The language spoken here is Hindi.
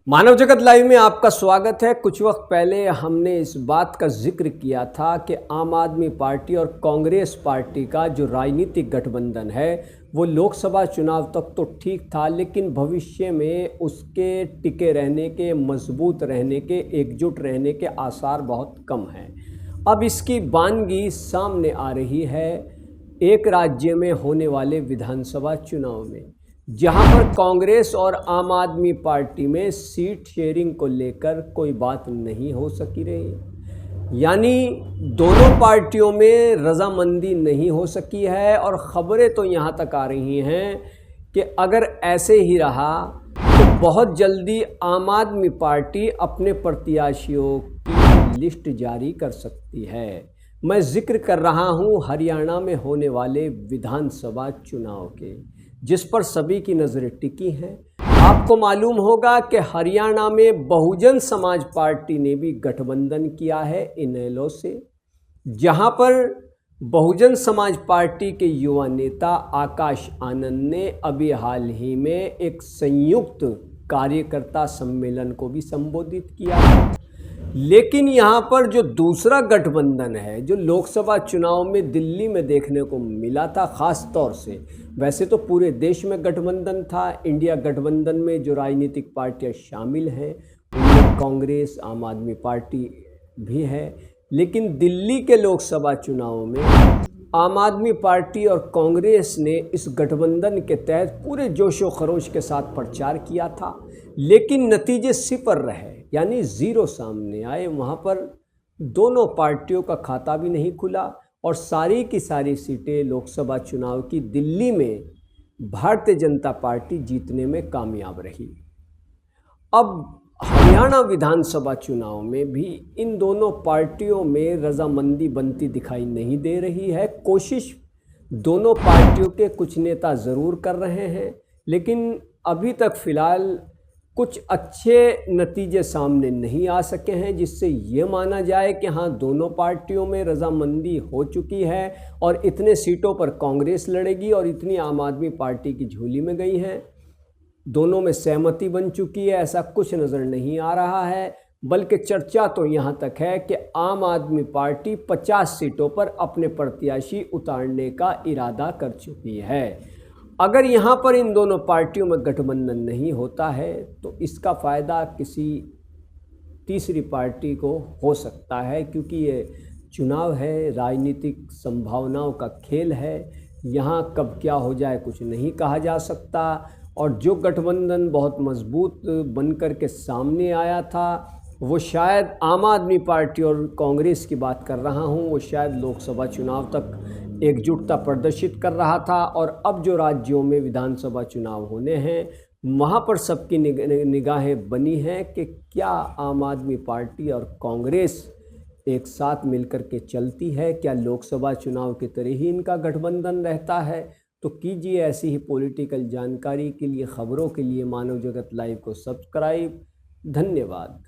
मानव जगत लाइव में आपका स्वागत है। कुछ वक्त पहले हमने इस बात का जिक्र किया था कि आम आदमी पार्टी और कांग्रेस पार्टी का जो राजनीतिक गठबंधन है वो लोकसभा चुनाव तक तो ठीक था, लेकिन भविष्य में उसके टिके रहने के, मजबूत रहने के, एकजुट रहने के आसार बहुत कम हैं। अब इसकी बानगी सामने आ रही है एक राज्य में होने वाले विधानसभा चुनाव में, जहां पर कांग्रेस और आम आदमी पार्टी में सीट शेयरिंग को लेकर कोई बात नहीं हो सकी रही। यानी दोनों पार्टियों में रजामंदी नहीं हो सकी है और ख़बरें तो यहां तक आ रही हैं कि अगर ऐसे ही रहा तो बहुत जल्दी आम आदमी पार्टी अपने प्रत्याशियों की लिस्ट जारी कर सकती है। मैं जिक्र कर रहा हूं हरियाणा में होने वाले विधानसभा चुनाव के, जिस पर सभी की नज़रें टिकी हैं। आपको मालूम होगा कि हरियाणा में बहुजन समाज पार्टी ने भी गठबंधन किया है इनेलो से, जहां पर बहुजन समाज पार्टी के युवा नेता आकाश आनंद ने अभी हाल ही में एक संयुक्त कार्यकर्ता सम्मेलन को भी संबोधित किया। लेकिन यहाँ पर जो दूसरा गठबंधन है, जो लोकसभा चुनाव में दिल्ली में देखने को मिला था ख़ास तौर से, वैसे तो पूरे देश में गठबंधन था। इंडिया गठबंधन में जो राजनीतिक पार्टियां शामिल हैं उनमें कांग्रेस, आम आदमी पार्टी भी है, लेकिन दिल्ली के लोकसभा चुनाव में आम आदमी पार्टी और कांग्रेस ने इस गठबंधन के तहत पूरे जोशो खरोश के साथ प्रचार किया था, लेकिन नतीजे सिफर रहे, यानी ज़ीरो सामने आए। वहाँ पर दोनों पार्टियों का खाता भी नहीं खुला और सारी की सारी सीटें लोकसभा चुनाव की दिल्ली में भारतीय जनता पार्टी जीतने में कामयाब रही। अब हरियाणा विधानसभा चुनाव में भी इन दोनों पार्टियों में रजामंदी बनती दिखाई नहीं दे रही है। कोशिश दोनों पार्टियों के कुछ नेता ज़रूर कर रहे हैं, लेकिन अभी तक फ़िलहाल कुछ अच्छे नतीजे सामने नहीं आ सके हैं जिससे ये माना जाए कि हाँ, दोनों पार्टियों में रजामंदी हो चुकी है और इतने सीटों पर कांग्रेस लड़ेगी और इतनी आम आदमी पार्टी की झोली में गई हैं। दोनों में सहमति बन चुकी है, ऐसा कुछ नज़र नहीं आ रहा है। बल्कि चर्चा तो यहाँ तक है कि आम आदमी पार्टी 50 सीटों पर अपने प्रत्याशी उतारने का इरादा कर चुकी है। अगर यहाँ पर इन दोनों पार्टियों में गठबंधन नहीं होता है तो इसका फ़ायदा किसी तीसरी पार्टी को हो सकता है, क्योंकि ये चुनाव है, राजनीतिक संभावनाओं का खेल है। यहाँ कब क्या हो जाए कुछ नहीं कहा जा सकता। और जो गठबंधन बहुत मजबूत बनकर के सामने आया था वो शायद आम आदमी पार्टी और कांग्रेस की बात कर रहा हूँ, वो शायद लोकसभा चुनाव तक एकजुटता प्रदर्शित कर रहा था। और अब जो राज्यों में विधानसभा चुनाव होने हैं वहाँ पर सबकी निगाहें बनी हैं कि क्या आम आदमी पार्टी और कांग्रेस एक साथ मिलकर के चलती है, क्या लोकसभा चुनाव की तरह ही इनका गठबंधन रहता है। तो कीजिए ऐसी ही पॉलिटिकल जानकारी के लिए, ख़बरों के लिए मानव जगत लाइव को सब्सक्राइब। धन्यवाद।